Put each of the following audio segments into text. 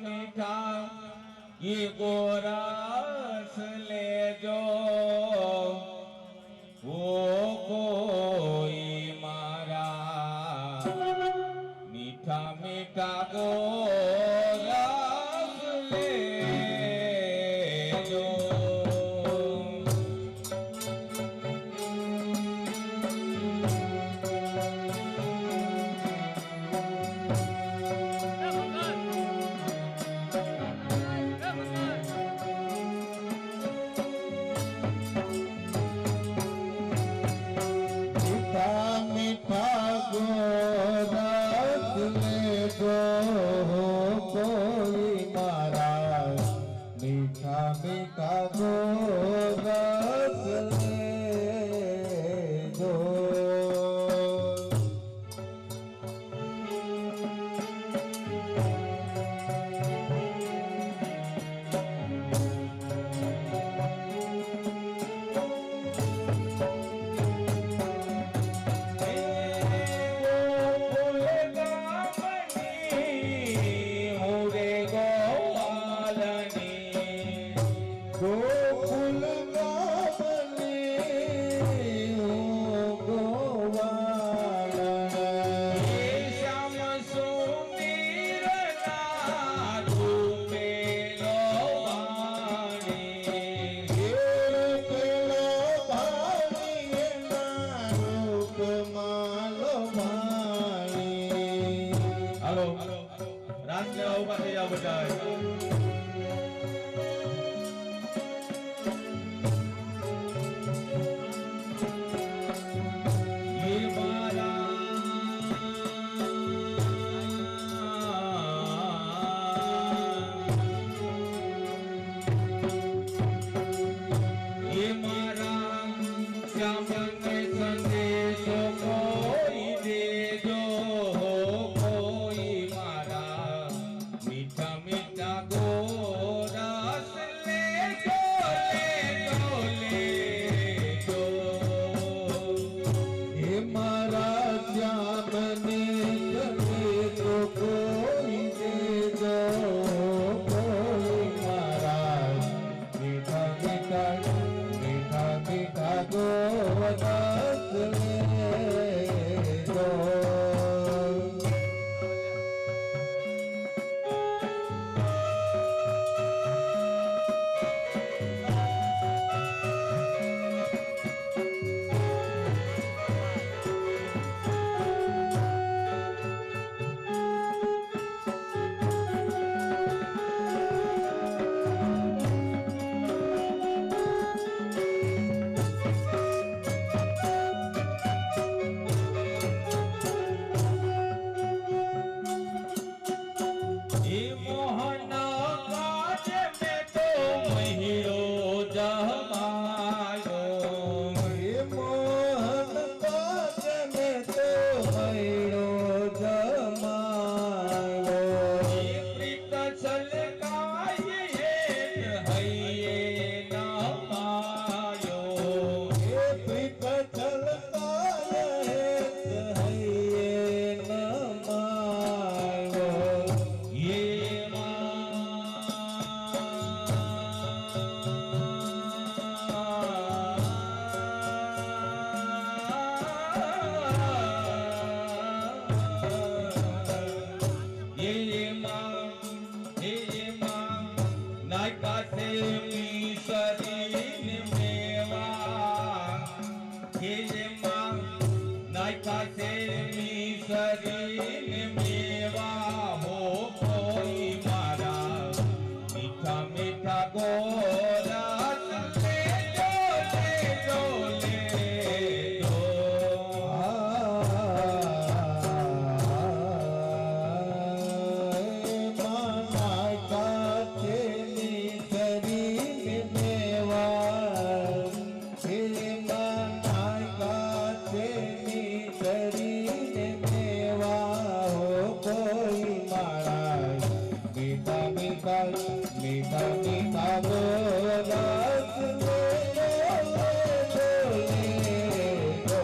मीठा ये गोरस ले जो वो कोई मारा मीठा मीठा गोरस ले जो। मीठा गोरस ले जो कोई मारा मीठा मीठा गोरस ले जो। गोकुल गावनी गोवालन श्याम सुंदर रूपे लोभानी रूप मालो भाणी। हेलो रात में आओगा तो या बजाए ये मारा श्याम ने संदेशो कोई दे जो कोई मारा मीठा मीठा गोरस ले जो ले जो। हे मारा श्याम ने संदेशो कोई दे जो कोई मारा मीठा मीठा मीठा मीठा गोरस ले जो। मोहन काज में तो महिरो जमायो मोहन काज में तो महिरो जमायो प्रीत छलकाए हइये न पायो प्रीत छलकाए हइये न मायो। ये नायका से शरीर मेवा ये माँ नायका से शरीर मेवा हो कोई मारा मीठा मीठा गोरस ले जो ले जो ले जो। मीठा मीठा मीठा मीठा गोरस ले लो।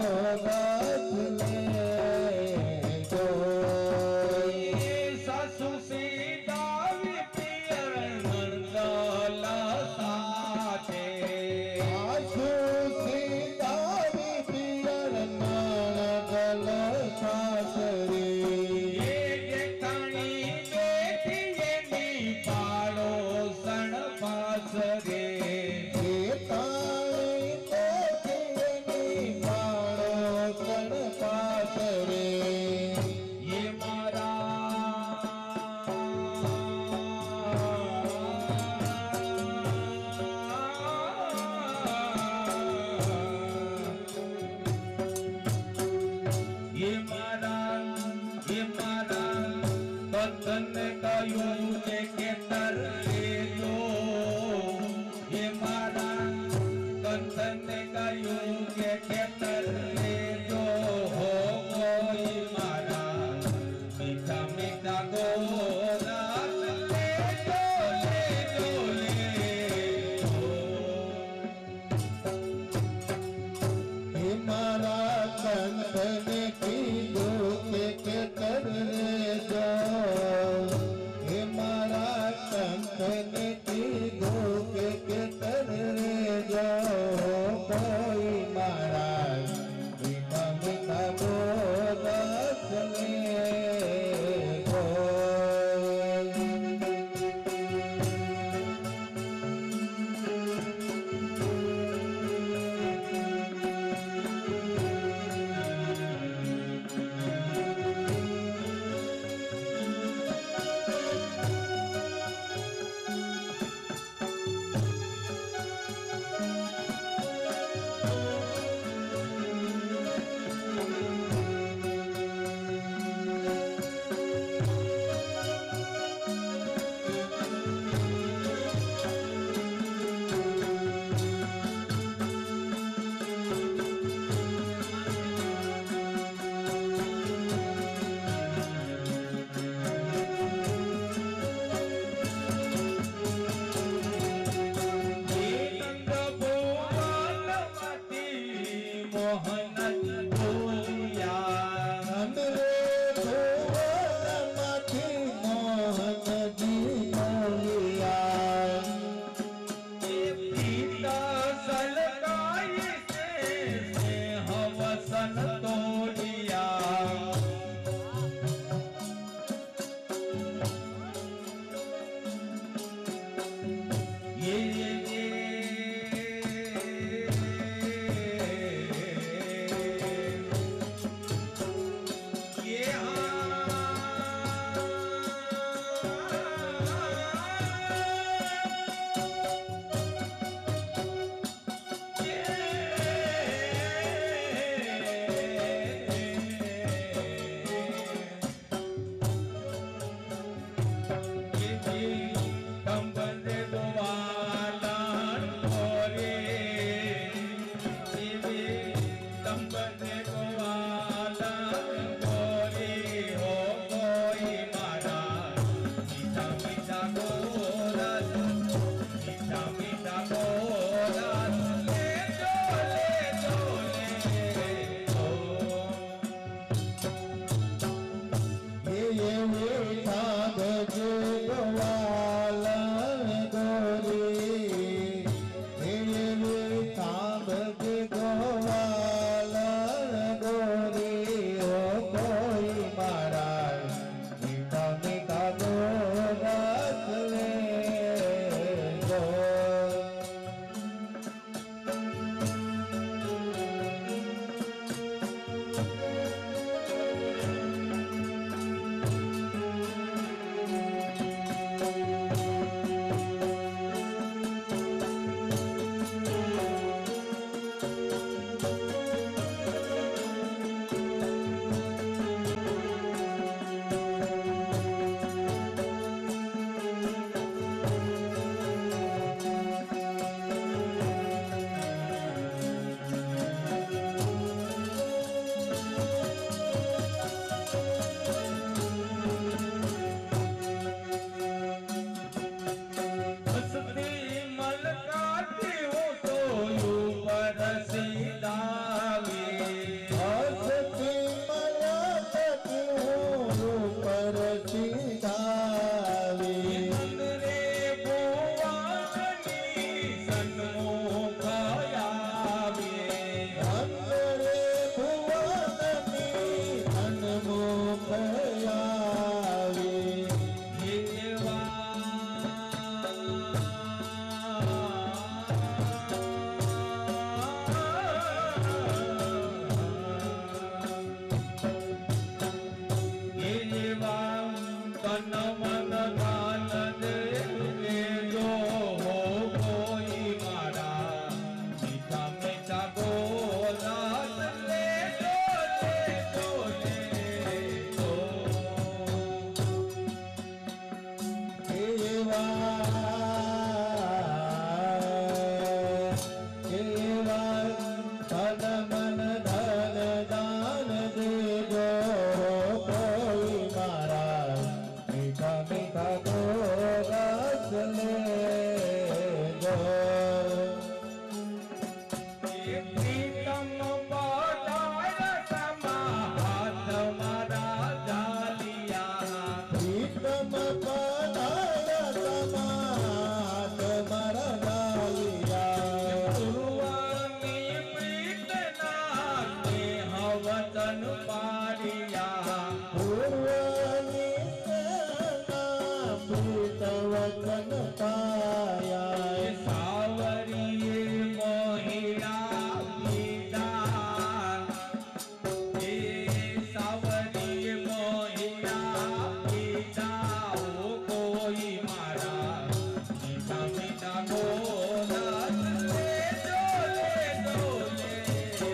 રસ લેજો. સાસુ સીધાવી પિયર નંદલા સાથે આસુ સીતાવી પિયર નાણગલ સાસરે. એ જેઠાણી બેઠી એની પાડોસણ પાસરે જેઠાણી બેઠી પાડોસણ પાસરે. એ મારા તન કયું છે કે તર લેજો. એ મારા તન કયું કે ખેતર લેજો હો કોઈ મારા મીઠા મીઠા ગોરા લેજો લેજો લેજો. હે મારા કંઠને કીધું કે કર લેજો. હે મારા કંઠને કીધું કે કર લેજો. કોઈ મારા મીઠા મીઠા બોલસ લેજો. વચન પાડ્યા પૂર્વની સેના પ્રીત વચન પાયા સાવરીએ મોહિયા પીધા એ સાવરીએ મોહિયા પીધા ઓ કોઈ મારા મીઠા મીઠા બોલા લેજો લેજો લેજો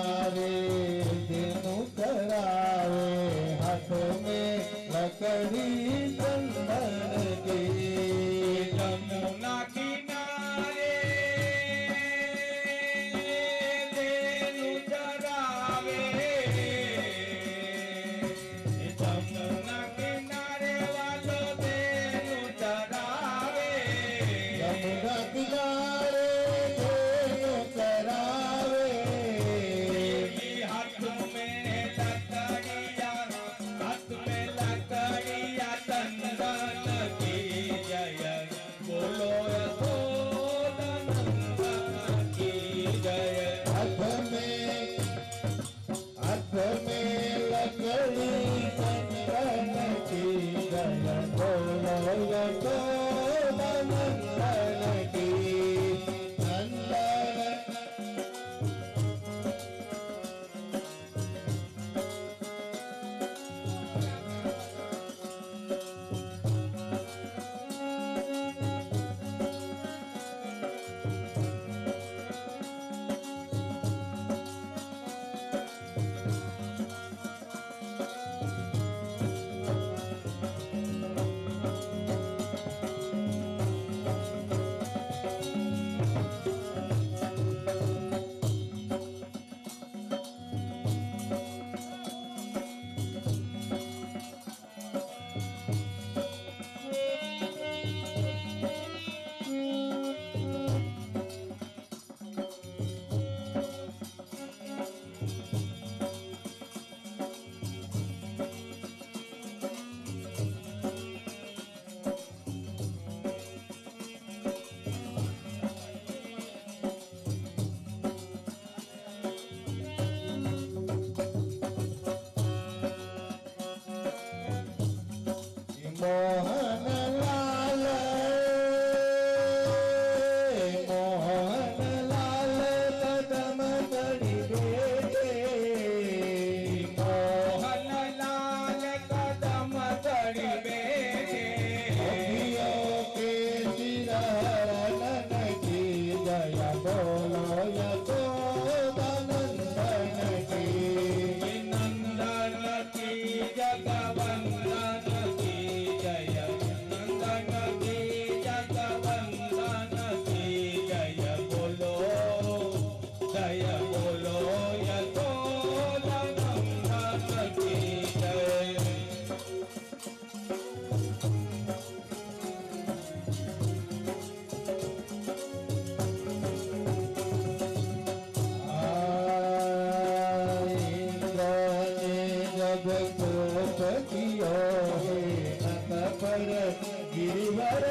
किनारे तेनु चरावे हाथ में लकड़ी चंदन की यमुना किनारे तेनु चरावे यमुना किनारे वालो तेनु चरावे यमुना किनारे तेनु चरावे हाथ में लकड़िया चंदन की जय बोलो यशोदानंदन की जय हाथ में लकड़ी चंदन की जय बोलो यशोदानंदन की नंदन मोहन लाल कदम तड़ी बेटे मोहन लाल कदम तड़ी बेटे अभियो के सिरहरन की जय बोलो यशोदानंदन की नंदन की जगवंदन की जय नंदन की जगवंदन की जय बोलो यशोदानंदन की जय जब कोप कियो है नक पर गिरिवर